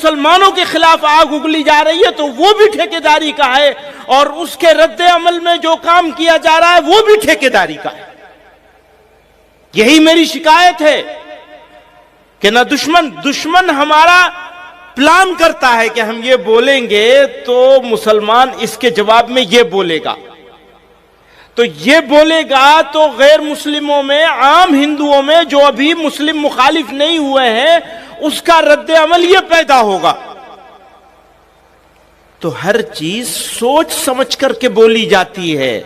مسلمانوں کے خلاف آگ اگلی جا رہی ہے تو وہ بھی ٹھیکیداری کا ہے، اور اس کے رد عمل میں جو کام کیا جا رہا ہے وہ بھی ٹھیکیداری کا ہے۔ یہی میری شکایت ہے کہ نہ دشمن ہمارا پلان کرتا ہے کہ ہم یہ بولیں گے تو مسلمان اس کے جواب میں یہ بولے گا، تو یہ بولے گا تو غیر مسلموں میں، عام ہندوؤں میں جو ابھی مسلم مخالف نہیں ہوئے ہیں، اس کا رد عمل یہ پیدا ہوگا۔ تو ہر چیز سوچ سمجھ کر کے بولی جاتی ہے۔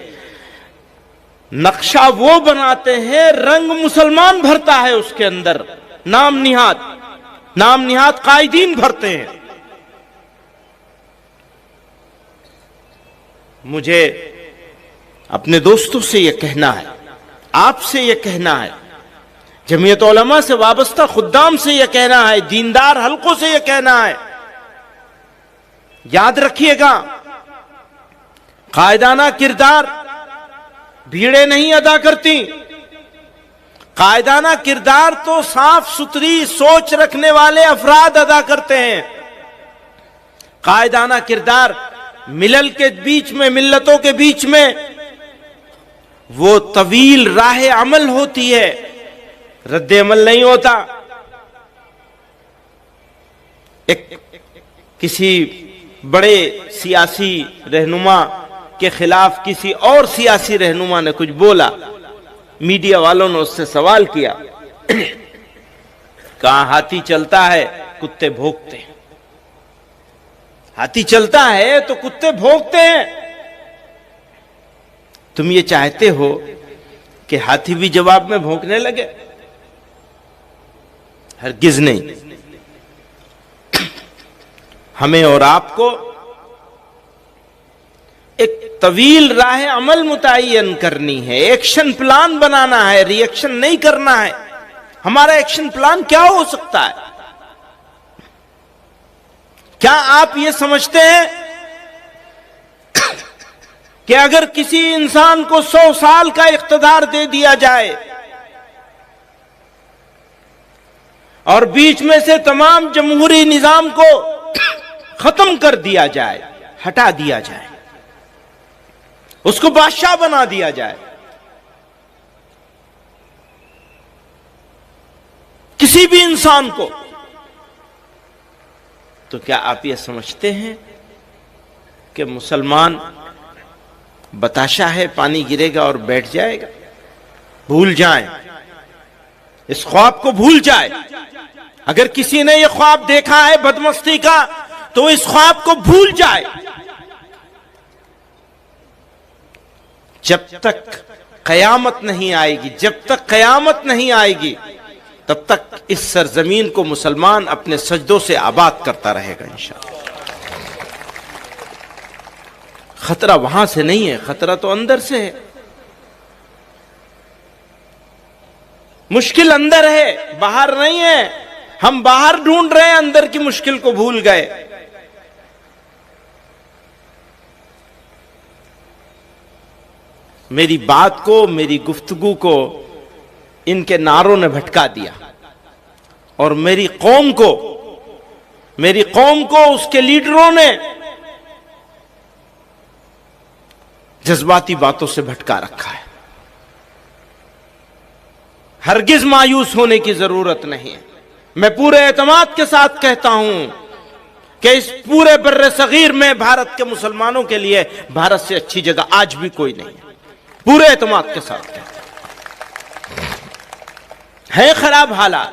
نقشہ وہ بناتے ہیں، رنگ مسلمان بھرتا ہے اس کے اندر، نام نہاد قائدین بھرتے ہیں۔ مجھے اپنے دوستوں سے یہ کہنا ہے، آپ سے یہ کہنا ہے، جمعیت علماء سے وابستہ خدام سے یہ کہنا ہے، دیندار حلقوں سے یہ کہنا ہے، یاد رکھیے گا قائدانہ کردار بھیڑیں نہیں ادا کرتی، قائدانہ کردار تو صاف ستھری سوچ رکھنے والے افراد ادا کرتے ہیں۔ قائدانہ کردار ملل کے بیچ میں، ملتوں کے بیچ میں وہ طویل راہ عمل ہوتی ہے، رد عمل نہیں ہوتا۔ کسی بڑے سیاسی رہنما کے خلاف کسی اور سیاسی رہنما نے کچھ بولا، میڈیا والوں نے اس سے سوال کیا، کہاں ہاتھی چلتا ہے کتے بھونکتے ہیں، ہاتھی چلتا ہے تو کتے بھونکتے ہیں۔ تم یہ چاہتے ہو کہ ہاتھی بھی جواب میں بھونکنے لگے؟ ہرگز نہیں۔ ہمیں اور آپ کو ایک طویل راہ عمل متعین کرنی ہے، ایکشن پلان بنانا ہے، ری ایکشن نہیں کرنا ہے۔ ہمارا ایکشن پلان کیا ہو سکتا ہے؟ کیا آپ یہ سمجھتے ہیں کہ اگر کسی انسان کو 100 سال کا اقتدار دے دیا جائے اور بیچ میں سے تمام جمہوری نظام کو ختم کر دیا جائے، ہٹا دیا جائے، اس کو بادشاہ بنا دیا جائے، کسی بھی انسان کو، تو کیا آپ یہ سمجھتے ہیں کہ مسلمان بتاشا ہے، پانی گرے گا اور بیٹھ جائے گا؟ بھول جائیں، اس خواب کو بھول جائے۔ اگر کسی نے یہ خواب دیکھا ہے بدمستی کا تو اس خواب کو بھول جائے۔ جب تک قیامت نہیں آئے گی، جب تک قیامت نہیں آئے گی، تب تک اس سرزمین کو مسلمان اپنے سجدوں سے آباد کرتا رہے گا انشاءاللہ۔ خطرہ وہاں سے نہیں ہے، خطرہ تو اندر سے ہے۔ مشکل اندر ہے، باہر نہیں ہے۔ ہم باہر ڈھونڈ رہے ہیں، اندر کی مشکل کو بھول گئے۔ میری بات کو، میری گفتگو کو ان کے نعروں نے بھٹکا دیا، اور میری قوم کو اس کے لیڈروں نے جذباتی باتوں سے بھٹکا رکھا ہے۔ ہرگز مایوس ہونے کی ضرورت نہیں ہے۔ میں پورے اعتماد کے ساتھ کہتا ہوں کہ اس پورے بر صغیر میں بھارت کے مسلمانوں کے لیے بھارت سے اچھی جگہ آج بھی کوئی نہیں ہے۔ پورے اعتماد کے ساتھ کہتا ہوں۔ ہے خراب حالات،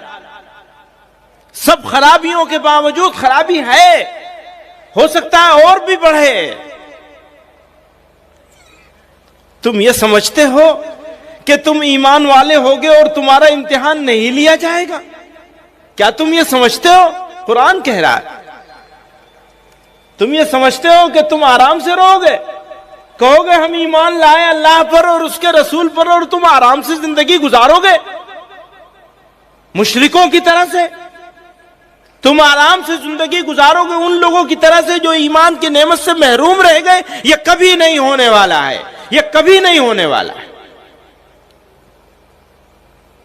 سب خرابیوں کے باوجود خرابی ہے، ہو سکتا ہے اور بھی بڑھے۔ تم یہ سمجھتے ہو کہ تم ایمان والے ہوگے اور تمہارا امتحان نہیں لیا جائے گا؟ کیا تم یہ سمجھتے ہو؟ قرآن کہہ رہا ہے، تم یہ سمجھتے ہو کہ تم آرام سے رہو گے؟ کہو گے ہم ایمان لائے اللہ پر اور اس کے رسول پر، اور تم آرام سے زندگی گزارو گے مشرکوں کی طرح سے؟ تم آرام سے زندگی گزارو گے ان لوگوں کی طرح سے جو ایمان کی نعمت سے محروم رہ گئے؟ یہ کبھی نہیں ہونے والا ہے، یہ کبھی نہیں ہونے والا ہے۔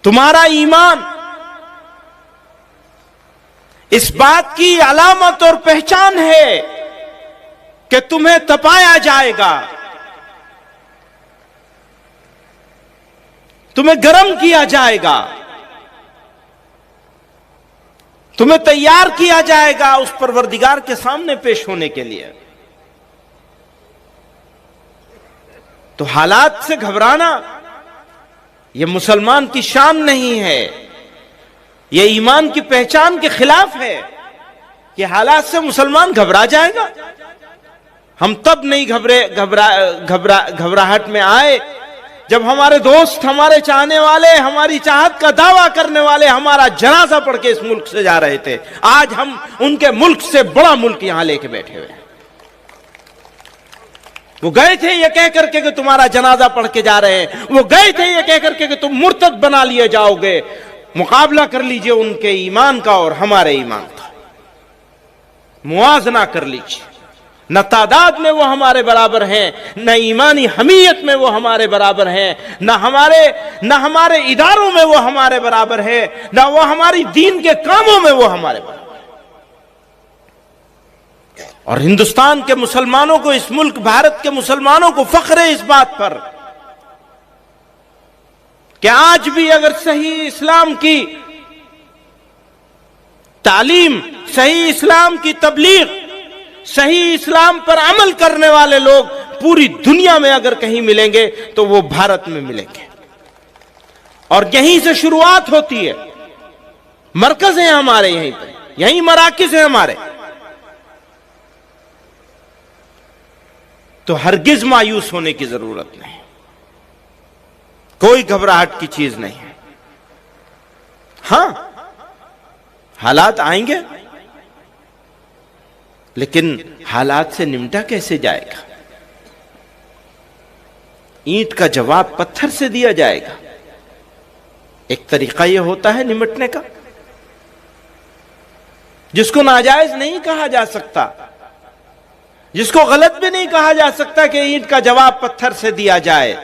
تمہارا ایمان اس بات کی علامت اور پہچان ہے کہ تمہیں تپایا جائے گا، تمہیں گرم کیا جائے گا، تمہیں تیار کیا جائے گا اس پروردگار کے سامنے پیش ہونے کے لیے۔ تو حالات سے گھبرانا یہ مسلمان کی شان نہیں ہے، یہ ایمان کی پہچان کے خلاف ہے کہ حالات سے مسلمان گھبرا جائے گا۔ ہم تب نہیں گھبراہٹ میں آئے جب ہمارے دوست، ہمارے چاہنے والے، ہماری چاہت کا دعویٰ کرنے والے ہمارا جنازہ پڑھ کے اس ملک سے جا رہے تھے۔ آج ہم ان کے ملک سے بڑا ملک یہاں لے کے بیٹھے ہوئے ہیں۔ وہ گئے تھے یہ کہہ کر کے کہ تمہارا جنازہ پڑھ کے جا رہے ہیں، وہ گئے تھے یہ کہہ کر کے کہ تم مرتد بنا لیے جاؤ گے۔ مقابلہ کر لیجئے ان کے ایمان کا اور ہمارے ایمان کا، موازنہ کر لیجئے۔ نہ تعداد میں وہ ہمارے برابر ہیں، نہ ایمانی حمیت میں وہ ہمارے برابر ہیں، نہ ہمارے اداروں میں وہ ہمارے برابر ہے، نہ وہ ہماری دین کے کاموں میں وہ ہمارے برابر ہے۔ اور ہندوستان کے مسلمانوں کو، اس ملک بھارت کے مسلمانوں کو فخر ہے اس بات پر کہ آج بھی اگر صحیح اسلام کی تعلیم، صحیح اسلام کی تبلیغ، صحیح اسلام پر عمل کرنے والے لوگ پوری دنیا میں اگر کہیں ملیں گے تو وہ بھارت میں ملیں گے، اور یہیں سے شروعات ہوتی ہے۔ مرکز ہیں ہمارے یہیں پہ، یہیں مراکز ہیں ہمارے۔ تو ہرگز مایوس ہونے کی ضرورت نہیں، کوئی گھبراہٹ کی چیز نہیں ہے۔ ہاں حالات آئیں گے، لیکن حالات سے نمٹا کیسے جائے گا؟ اینٹ کا جواب پتھر سے دیا جائے گا۔ ایک طریقہ یہ ہوتا ہے نمٹنے کا، جس کو ناجائز نہیں کہا جا سکتا، جس کو غلط بھی نہیں کہا جا سکتا کہ اینٹ کا جواب پتھر سے دیا جائے۔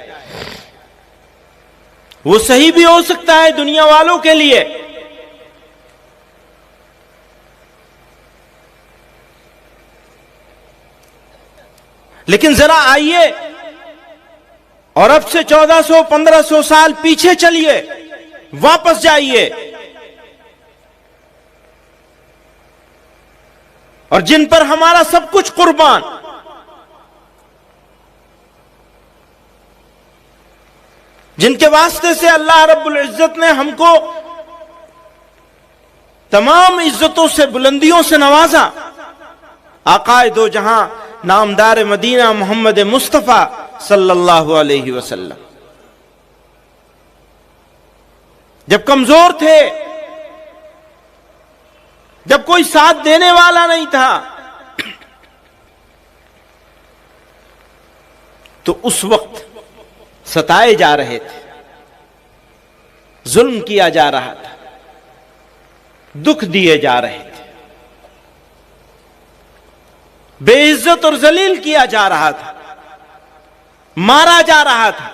وہ صحیح بھی ہو سکتا ہے دنیا والوں کے لیے، لیکن ذرا آئیے اور اب سے 1400-1500 سال پیچھے چلیے، واپس جائیے، اور جن پر ہمارا سب کچھ قربان، جن کے واسطے سے اللہ رب العزت نے ہم کو تمام عزتوں سے، بلندیوں سے نوازا، آقائے دو جہاں نامدار مدینہ محمد مصطفیٰ صلی اللہ علیہ وسلم جب کمزور تھے، جب کوئی ساتھ دینے والا نہیں تھا، تو اس وقت ستائے جا رہے تھے، ظلم کیا جا رہا تھا، دکھ دیے جا رہے تھے، بے عزت اور ذلیل کیا جا رہا تھا، مارا جا رہا تھا،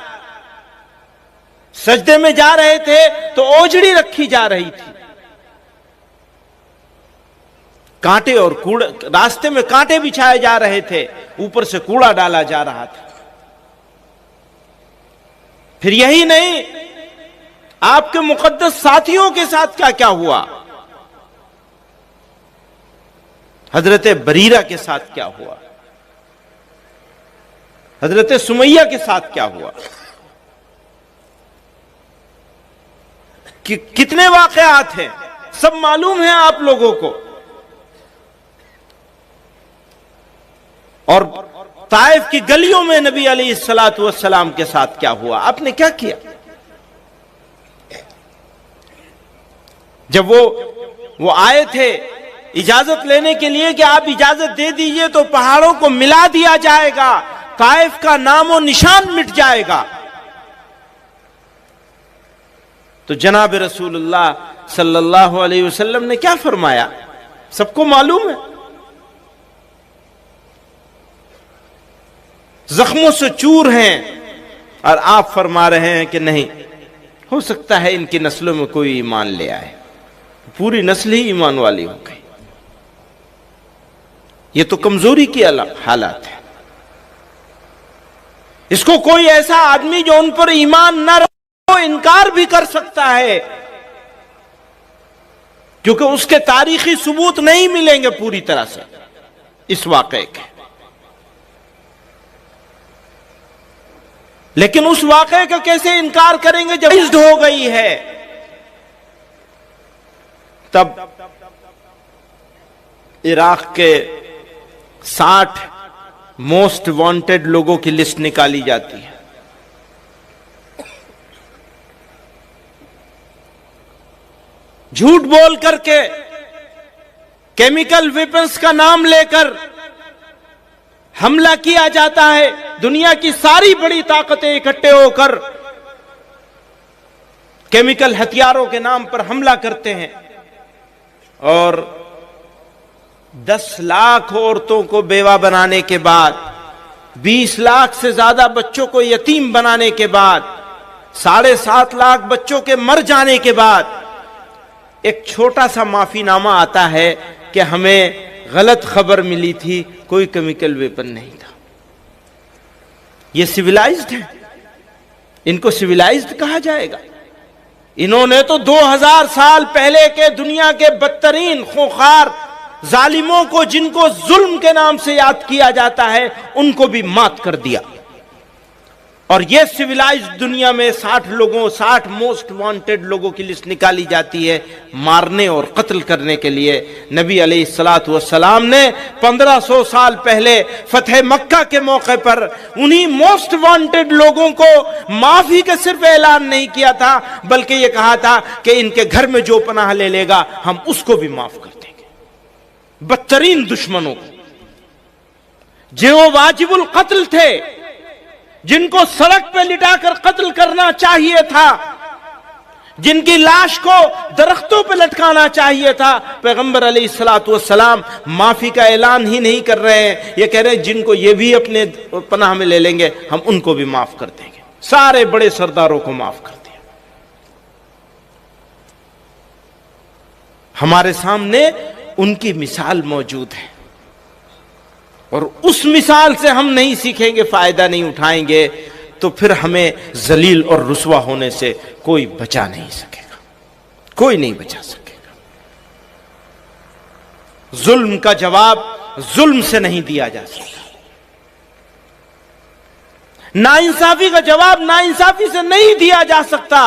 سجدے میں جا رہے تھے تو اوجڑی رکھی جا رہی تھی، کانٹے اور کوڑا، راستے میں کانٹے بچھائے جا رہے تھے، اوپر سے کوڑا ڈالا جا رہا تھا۔ پھر یہی نہیں، آپ کے مقدس ساتھیوں کے ساتھ کیا کیا ہوا، حضرت بریرہ کے ساتھ کیا ہوا، حضرت سمیہ کے ساتھ کیا ہوا، کتنے واقعات ہیں، سب معلوم ہیں آپ لوگوں کو۔ اور طائف کی گلیوں میں نبی علیہ السلام کے ساتھ کیا ہوا، آپ نے کیا کیا؟ جب وہ آئے تھے اجازت لینے کے لیے کہ آپ اجازت دے دیجئے تو پہاڑوں کو ملا دیا جائے گا، طائف کا نام و نشان مٹ جائے گا، تو جناب رسول اللہ صلی اللہ علیہ وسلم نے کیا فرمایا؟ سب کو معلوم ہے، زخموں سے چور ہیں، اور آپ فرما رہے ہیں کہ نہیں، ہو سکتا ہے ان کی نسلوں میں کوئی ایمان لے آئے، پوری نسل ہی ایمان والی ہو گئی۔ یہ تو کمزوری کی حالات ہے. اس کو کوئی ایسا آدمی جو ان پر ایمان نہ رکھے وہ انکار بھی کر سکتا ہے، کیونکہ اس کے تاریخی ثبوت نہیں ملیں گے پوری طرح سے اس واقعے کے. لیکن اس واقعے کا کیسے انکار کریں گے جب عزت ہو گئی ہے؟ تب عراق کے 60 موسٹ وانٹڈ لوگوں کی لسٹ نکالی جاتی ہے. جھوٹ بول کر کے، کیمیکل ویپنز کا نام لے کر حملہ کیا جاتا ہے. دنیا کی ساری بڑی طاقتیں اکٹھے ہو کر کیمیکل ہتھیاروں کے نام پر حملہ کرتے ہیں، اور 10 لاکھ عورتوں کو بیوہ بنانے کے بعد، 20 لاکھ سے زیادہ بچوں کو یتیم بنانے کے بعد، 7.5 لاکھ بچوں کے مر جانے کے بعد ایک چھوٹا سا معافی نامہ آتا ہے کہ ہمیں غلط خبر ملی تھی، کوئی کیمیکل ویپن نہیں تھا. یہ سویلائزڈ ہے، ان کو سویلائزڈ کہا جائے گا. انہوں نے تو 2000 سال پہلے کے دنیا کے بدترین خوخار ظالموں کو، جن کو ظلم کے نام سے یاد کیا جاتا ہے، ان کو بھی مات کر دیا. اور یہ سویلائزڈ دنیا میں 60 موسٹ وانٹڈ لوگوں کی لسٹ نکالی جاتی ہے مارنے اور قتل کرنے کے لیے. نبی علیہ الصلوۃ والسلام نے 1500 سال پہلے فتح مکہ کے موقع پر انہی موسٹ وانٹڈ لوگوں کو معافی کا صرف اعلان نہیں کیا تھا، بلکہ یہ کہا تھا کہ ان کے گھر میں جو پناہ لے لے گا ہم اس کو بھی معاف کر دیں گے. بدترین دشمنوں کو، جو واجب القتل تھے، جن کو سڑک پہ لٹا کر قتل کرنا چاہیے تھا، جن کی لاش کو درختوں پہ لٹکانا چاہیے تھا، پیغمبر علیہ الصلوۃ والسلام معافی کا اعلان ہی نہیں کر رہے ہیں. یہ کہہ رہے ہیں جن کو یہ بھی اپنے پناہ میں لے لیں گے ہم ان کو بھی معاف کر دیں گے. سارے بڑے سرداروں کو معاف کر دیا. ہمارے سامنے ان کی مثال موجود ہے، اور اس مثال سے ہم نہیں سیکھیں گے، فائدہ نہیں اٹھائیں گے، تو پھر ہمیں ذلیل اور رسوا ہونے سے کوئی بچا نہیں سکے گا، کوئی نہیں بچا سکے گا. ظلم کا جواب ظلم سے نہیں دیا جا سکتا، ناانصافی کا جواب ناانصافی سے نہیں دیا جا سکتا،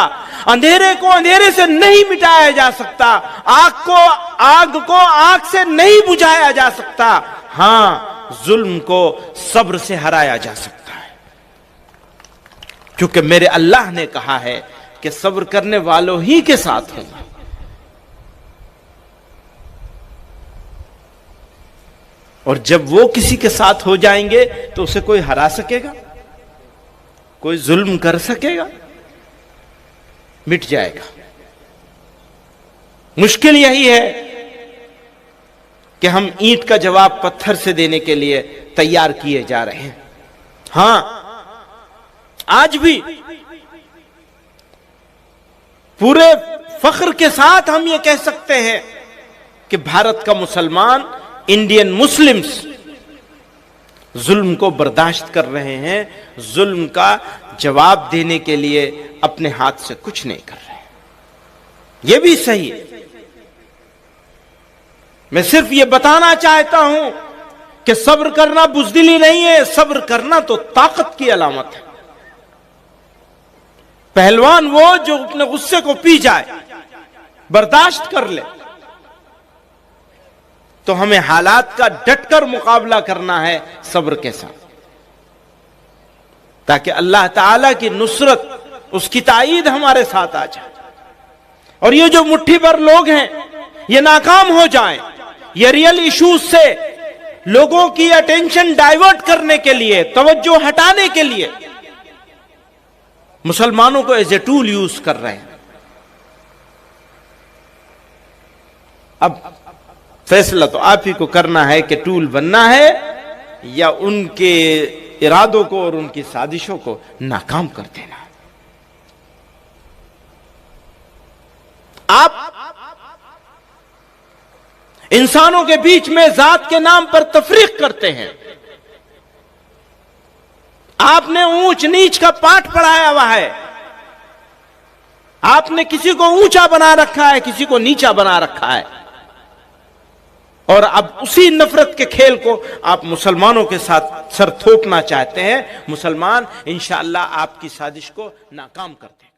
اندھیرے کو اندھیرے سے نہیں مٹایا جا سکتا، آگ کو آگ سے نہیں بجھایا جا سکتا. ہاں، ظلم کو صبر سے ہرایا جا سکتا ہے، کیونکہ میرے اللہ نے کہا ہے کہ صبر کرنے والوں ہی کے ساتھ ہوں. اور جب وہ کسی کے ساتھ ہو جائیں گے تو اسے کوئی ہرا سکے گا؟ کوئی ظلم کر سکے گا؟ مٹ جائے گا. مشکل یہی ہے کہ ہم اینٹ کا جواب پتھر سے دینے کے لیے تیار کیے جا رہے ہیں. ہاں، آج بھی پورے فخر کے ساتھ ہم یہ کہہ سکتے ہیں کہ بھارت کا مسلمان، انڈین مسلمز ظلم کو برداشت کر رہے ہیں، ظلم کا جواب دینے کے لیے اپنے ہاتھ سے کچھ نہیں کر رہے. یہ بھی صحیح ہے. میں صرف یہ بتانا چاہتا ہوں کہ صبر کرنا بزدلی نہیں ہے، صبر کرنا تو طاقت کی علامت ہے. پہلوان وہ جو اپنے غصے کو پی جائے، برداشت کر لے. تو ہمیں حالات کا ڈٹ کر مقابلہ کرنا ہے صبر کے ساتھ، تاکہ اللہ تعالی کی نصرت، اس کی تائید ہمارے ساتھ آ جائے. اور یہ جو مٹھی بھر لوگ ہیں یہ ناکام ہو جائیں، یہ ریئل ایشوز سے لوگوں کی اٹینشن ڈائیورٹ کرنے کے لیے، توجہ ہٹانے کے لیے مسلمانوں کو ایز اے ٹول یوز کر رہے ہیں. اب فیصلہ تو آپ ہی کو کرنا ہے کہ ٹول بننا ہے یا ان کے ارادوں کو اور ان کی سازشوں کو ناکام کر دینا. آپ انسانوں کے بیچ میں ذات کے نام پر تفریق کرتے ہیں. آپ نے اونچ نیچ کا پاٹھ پڑھایا ہوا ہے. آپ نے کسی کو اونچا بنا رکھا ہے, کسی کو نیچا بنا رکھا ہے, اور اب اسی نفرت کے کھیل کو آپ مسلمانوں کے ساتھ سر تھوپنا چاہتے ہیں. مسلمان انشاءاللہ آپ کی سازش کو ناکام کر دیں.